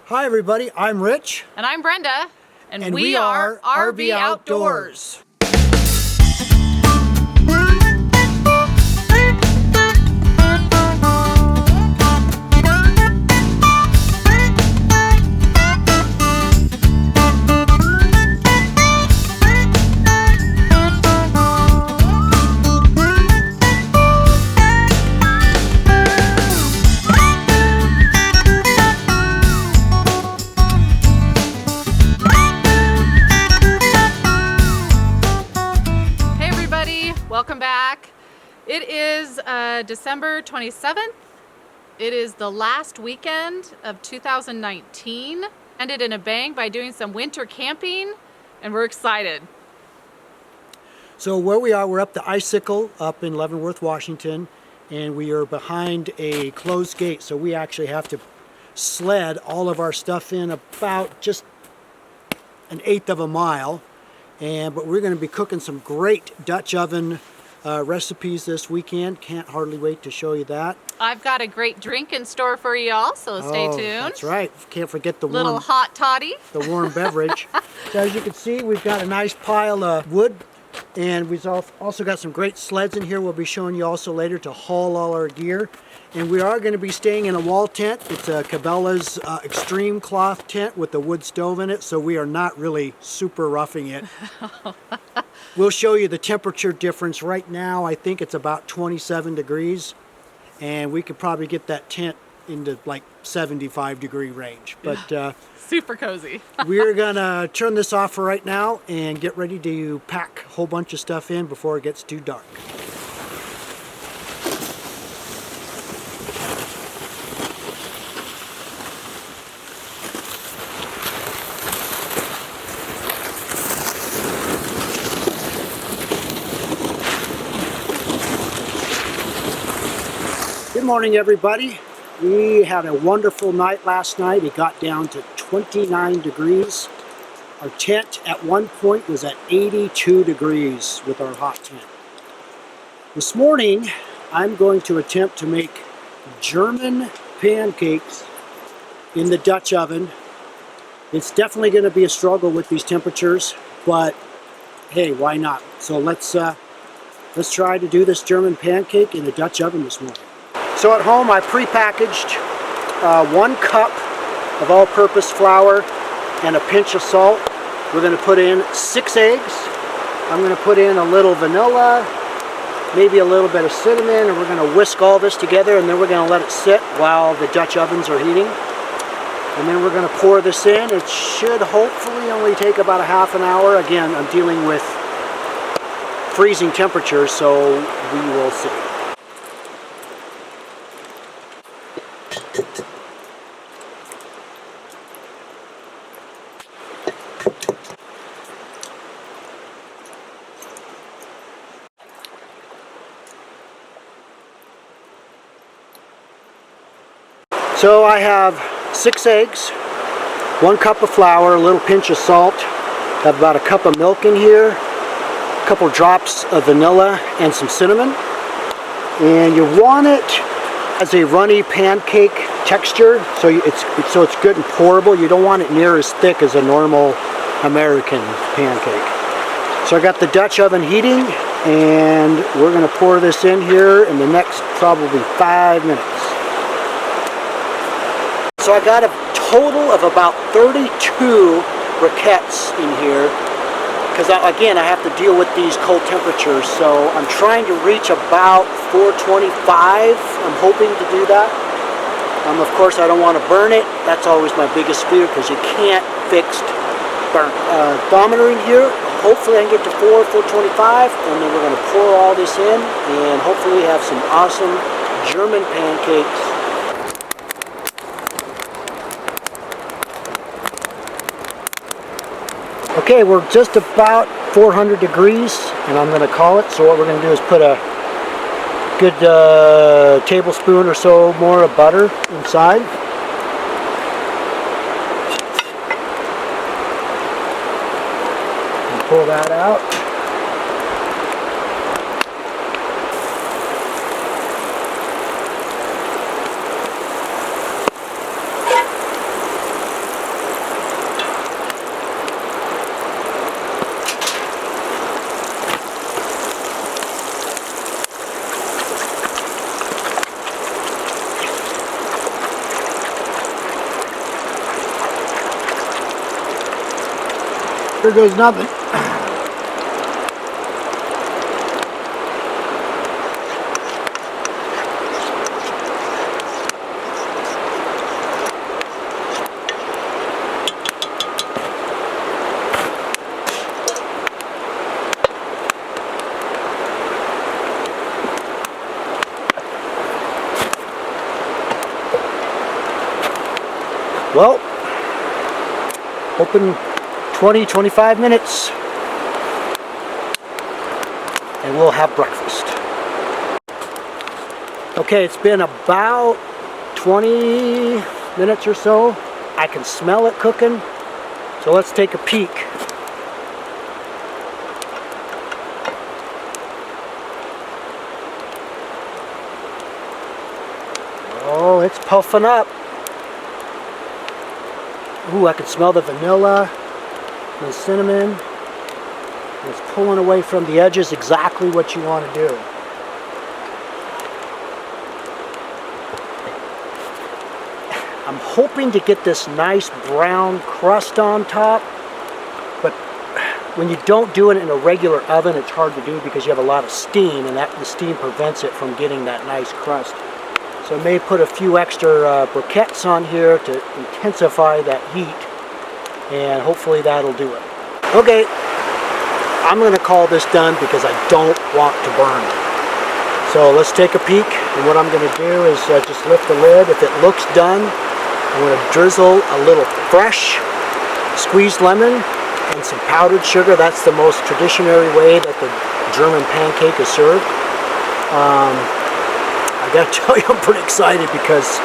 Hi everybody, I'm Rich. And I'm Brenda. And we are RV Outdoors. Welcome back. It is December 27th. It is the last weekend of 2019. Ended in a bang by doing some winter camping, and we're excited. So where we are, we're up the Icicle up in Leavenworth, Washington, and we are behind a closed gate. So we actually have to sled all of our stuff in about just 1/8 of a mile. But we're going to be cooking some great Dutch oven recipes this weekend. Can't hardly wait to show you that. I've got a great drink in store for you all, so stay tuned. That's right. Can't forget the little hot toddy. The warm beverage. So as you can see, we've got a nice pile of wood, and we've also got some great sleds in here. We'll be showing you also later to haul all our gear. And we are going to be staying in a wall tent. It's a Cabela's extreme cloth tent with a wood stove in it, so we are not really super roughing it. We'll show you the temperature difference. Right now, I think it's about 27 degrees, and we could probably get that tent into like 75-degree range. But super cozy. we're going to turn this off for right now and get ready to pack a whole bunch of stuff in before it gets too dark. Good morning, everybody. We had a wonderful night last night. It got down to 29 degrees. Our tent at one point was at 82 degrees with our hot tent. This morning, I'm going to attempt to make German pancakes in the Dutch oven. It's definitely going to be a struggle with these temperatures, but hey, why not? So let's try to do this German pancake in the Dutch oven this morning. So at home I pre-packaged 1 cup of all-purpose flour and a pinch of salt. We're going to put in 6 eggs. I'm going to put in a little vanilla, maybe a little bit of cinnamon, and we're going to whisk all this together, and then we're going to let it sit while the Dutch ovens are heating. And then we're going to pour this in. It should hopefully only take about a half an hour. Again, I'm dealing with freezing temperatures, so we will see. So I have 6 eggs, 1 cup of flour, a little pinch of salt, have about a cup of milk in here, a couple drops of vanilla and some cinnamon. And you want it as a runny pancake texture, so it's good and pourable. You don't want it near as thick as a normal American pancake. So I got the Dutch oven heating, and we're going to pour this in here in the next probably 5 minutes. So I got a total of about 32 briquettes in here, because again I have to deal with these cold temperatures. So I'm trying to reach about 425. I'm hoping to do that. Of course I don't want to burn it. That's always my biggest fear, because you can't fix burnt thermometer in here. Hopefully I can get to 425, and then we're going to pour all this in and hopefully have some awesome German pancakes. Okay, we're just about 400 degrees, and I'm going to call it. So what we're going to do is put a good tablespoon or so more of butter inside. And pull that out. Here goes nothing. Well, open 20-25 minutes and we'll have breakfast. Okay, it's been about 20 minutes or so. I can smell it cooking, so let's take a peek. Oh, it's puffing up. Ooh, I can smell the vanilla, the cinnamon. It's pulling away from the edges, exactly what you want to do. I'm hoping to get this nice brown crust on top, but when you don't do it in a regular oven, it's hard to do because you have a lot of steam, and the steam prevents it from getting that nice crust. So I may put a few extra briquettes on here to intensify that heat, and hopefully that'll do it. Okay, I'm going to call this done because I don't want to burn. So let's take a peek, and what I'm going to do is just lift the lid. If it looks done, I'm going to drizzle a little fresh squeezed lemon and some powdered sugar. That's the most traditional way that the German pancake is served. I gotta tell you, I'm pretty excited because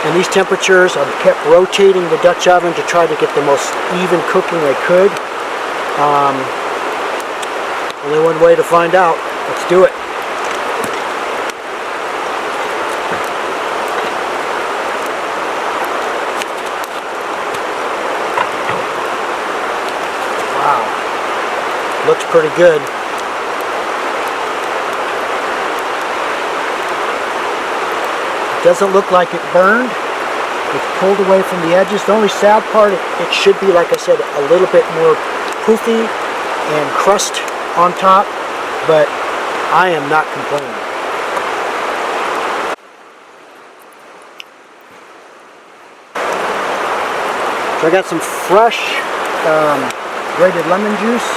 in these temperatures, I've kept rotating the Dutch oven to try to get the most even cooking I could. Only one way to find out. Let's do it. Wow. Looks pretty good. Doesn't look like it burned. It's pulled away from the edges. The only sad part, it should be, like I said, a little bit more poofy and crust on top, but I am not complaining. So I got some fresh grated lemon juice.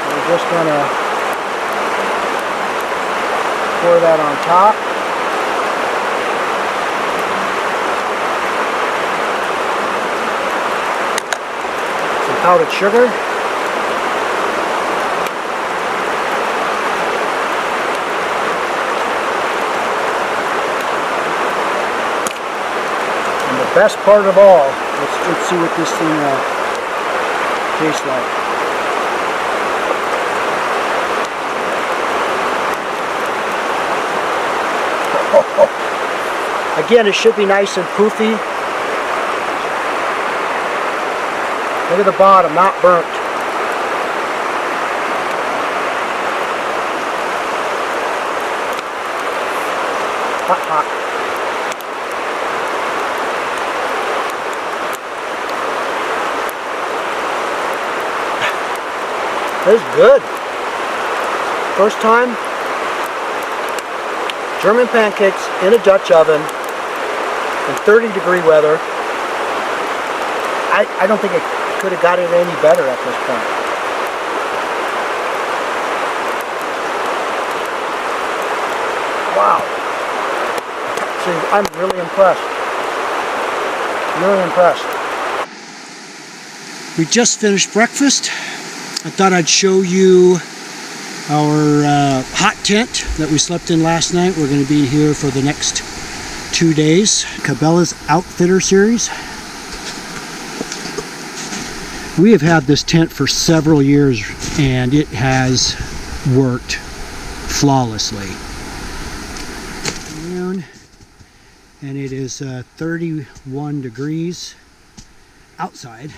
We're just gonna pour that on top. Powdered sugar. And the best part of all, let's see what this thing tastes like. Again, it should be nice and poofy. Look at the bottom, not burnt. Hot, hot. This is good. First time, German pancakes in a Dutch oven in 30-degree weather. I don't think it could have got it any better at this point. Wow. See, I'm really impressed. Really impressed. We just finished breakfast. I thought I'd show you our hot tent that we slept in last night. We're going to be here for the next 2 days. Cabela's Outfitter Series. We have had this tent for several years and it has worked flawlessly. And it is 31 degrees outside,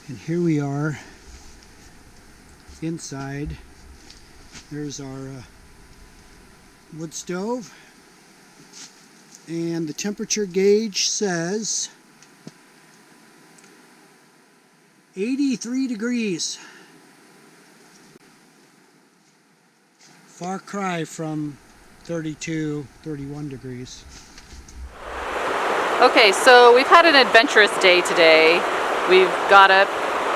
and here we are inside. There's our wood stove, and the temperature gauge says 83 degrees. Far cry from 32, 31 degrees. Okay, so we've had an adventurous day today. We've got up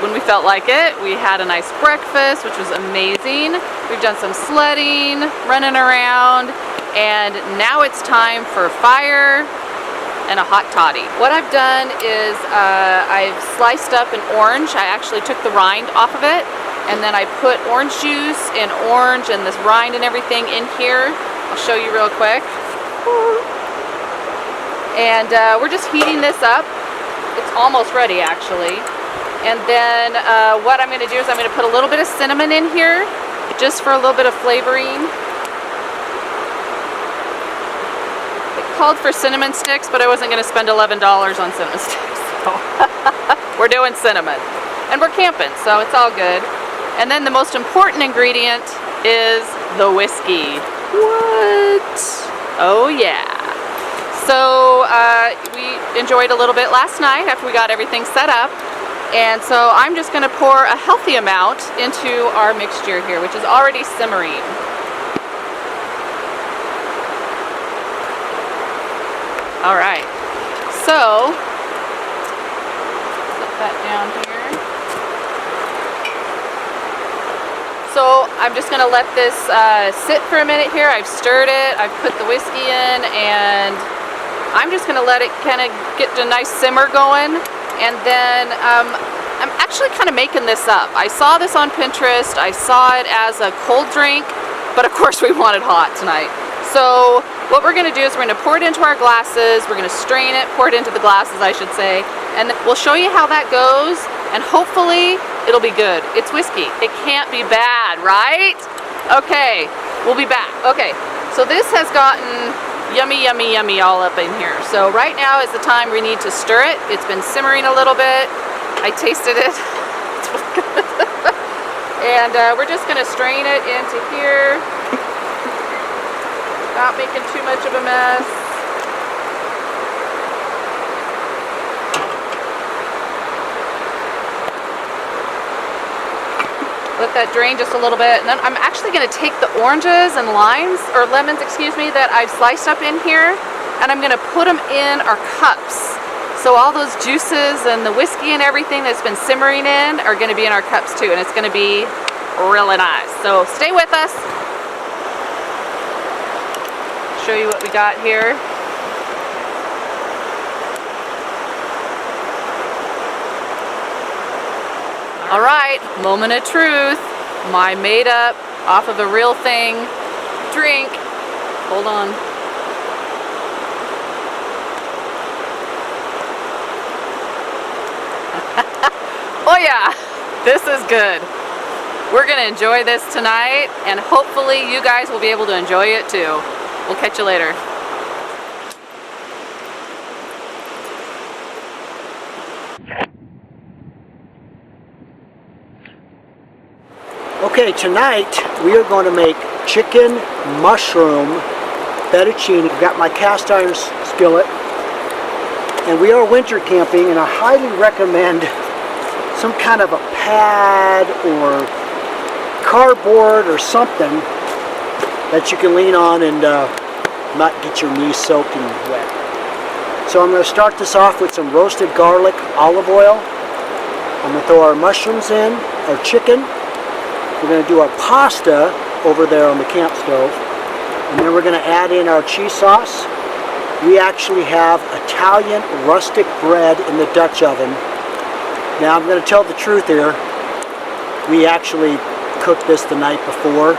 when we felt like it. We had a nice breakfast, which was amazing. We've done some sledding, running around, and now it's time for fire and a hot toddy. What I've done is I've sliced up an orange. I actually took the rind off of it, and then I put orange juice and orange and this rind and everything in here. I'll show you real quick. And we're just heating this up. It's almost ready, actually. And then what I'm going to do is I'm going to put a little bit of cinnamon in here, just for a little bit of flavoring. It called for cinnamon sticks, but I wasn't going to spend $11 on cinnamon sticks. So we're doing cinnamon. And we're camping, so it's all good. And then the most important ingredient is the whiskey. What? Oh yeah. So we enjoyed a little bit last night after we got everything set up. And so I'm just going to pour a healthy amount into our mixture here, which is already simmering. All right. So, set that down here. So I'm just going to let this sit for a minute here. I've stirred it, I've put the whiskey in, and I'm just going to let it kind of get a nice simmer going. And then I'm actually kind of making this up. I saw this on Pinterest. I saw it as a cold drink, but of course we want it hot tonight. So what we're going to do is we're going to pour it into our glasses. We're going to strain it, pour it into the glasses, I should say. And we'll show you how that goes, and hopefully it'll be good. It's whiskey. It can't be bad, right? Okay, we'll be back. Okay, so this has gotten yummy, yummy, yummy all up in here. So right now is the time we need to stir it. It's been simmering a little bit. I tasted it. It's really good. And we're just going to strain it into here. Not making too much of a mess. Let that drain just a little bit, and then I'm actually going to take the oranges and limes, or lemons, excuse me, that I've sliced up in here, and I'm going to put them in our cups. So all those juices and the whiskey and everything that's been simmering in are going to be in our cups too, and it's going to be really nice. So stay with us. Show you what we got here. All right, moment of truth. My made up, off of a real thing, drink. Hold on. Oh yeah, this is good. We're gonna enjoy this tonight, and hopefully you guys will be able to enjoy it too. We'll catch you later. Okay, tonight we are going to make chicken mushroom fettuccine. I've got my cast iron skillet, and we are winter camping, and I highly recommend some kind of a pad or cardboard or something that you can lean on and not get your knees soaking wet. So I'm going to start this off with some roasted garlic, olive oil. I'm going to throw our mushrooms in, our chicken. We're going to do our pasta over there on the camp stove, and then we're going to add in our cheese sauce. We actually have Italian rustic bread in the Dutch oven. Now I'm going to tell the truth here. We actually cooked this the night before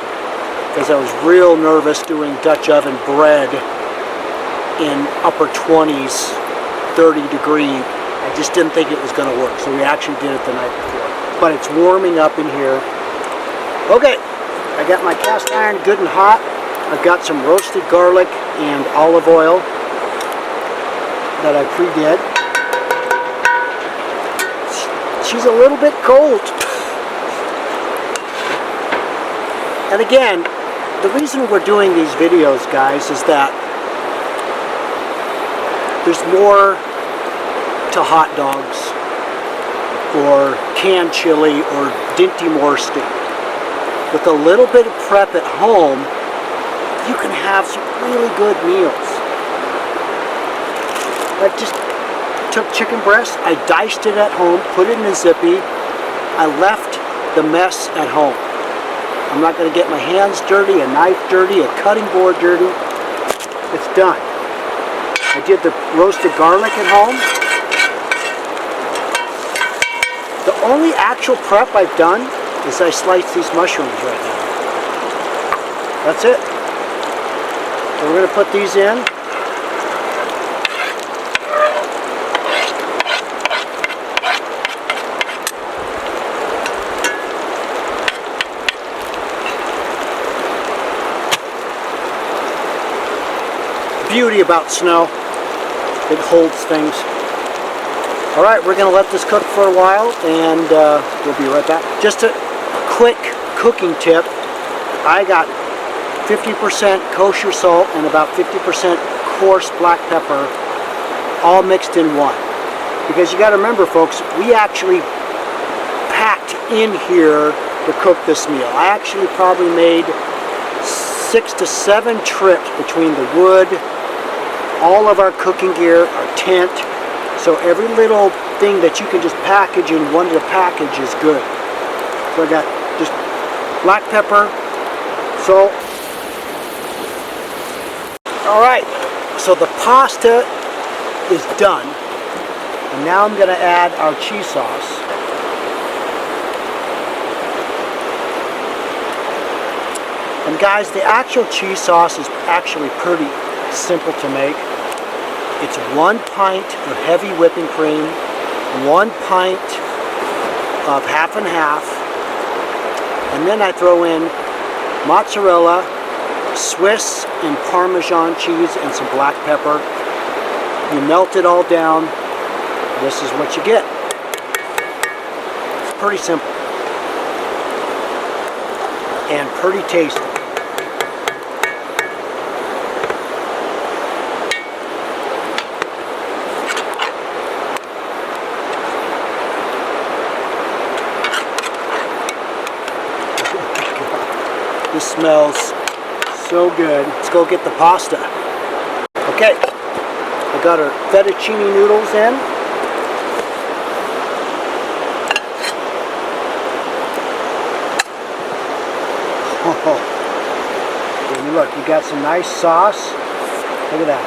because I was real nervous doing Dutch oven bread in upper 20s, 30 degree. I just didn't think it was going to work, so we actually did it the night before. But it's warming up in here. Okay, I got my cast iron good and hot. I've got some roasted garlic and olive oil that I pre-did. She's a little bit cold. And again, the reason we're doing these videos, guys, is that there's more to hot dogs or canned chili or Dinty Moore steak. With a little bit of prep at home, you can have some really good meals. I just took chicken breast, I diced it at home, put it in a zippy. I left the mess at home. I'm not going to get my hands dirty, a knife dirty, a cutting board dirty. It's done. I did the roasted garlic at home. The only actual prep I've done is I sliced these mushrooms right now. That's it. So we're going to put these in. Beauty about snow, it holds things. All right, we're gonna let this cook for a while, and we'll be right back. Just a quick cooking tip. I got 50% kosher salt and about 50% coarse black pepper all mixed in one. Because you gotta remember, folks, we actually packed in here to cook this meal. I actually probably made 6 to 7 trips between the wood, all of our cooking gear, our tent. So every little thing that you can just package in one little package is good. So I got just black pepper, salt. All right, so the pasta is done. And now I'm gonna add our cheese sauce. And guys, the actual cheese sauce is actually pretty simple to make. It's 1 pint of heavy whipping cream, 1 pint of half and half, and then I throw in mozzarella, Swiss and Parmesan cheese, and some black pepper. You melt it all down. This is what you get. It's pretty simple and pretty tasty. This smells so good. Let's go get the pasta. Okay, I got our fettuccine noodles in. Oh. And look, you got some nice sauce. Look at that.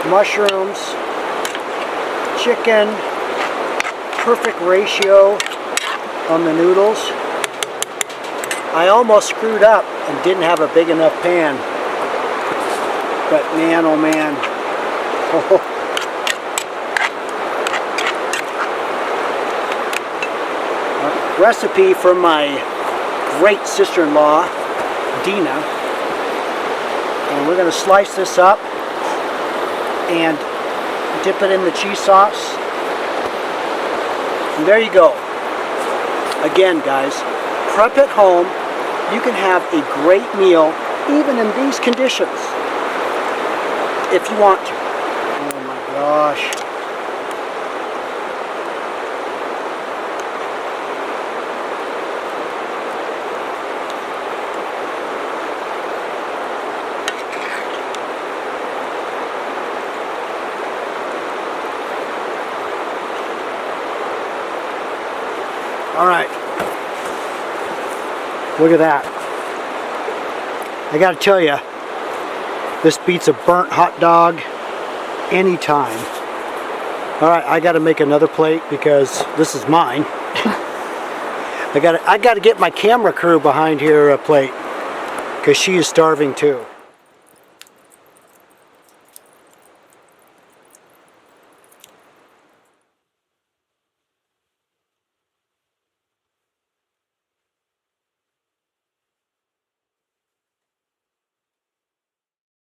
Mushrooms, chicken, perfect ratio on the noodles. I almost screwed up and didn't have a big enough pan. But man, oh man. A recipe from my great sister-in-law, Dina. And we're going to slice this up and dip it in the cheese sauce. And there you go. Again, guys, prep at home. You can have a great meal even in these conditions if you want to. Oh my gosh. All right. Look at that. I gotta tell you, this beats a burnt hot dog anytime. All right, I gotta make another plate because this is mine. I gotta get my camera crew behind here a plate because she is starving too.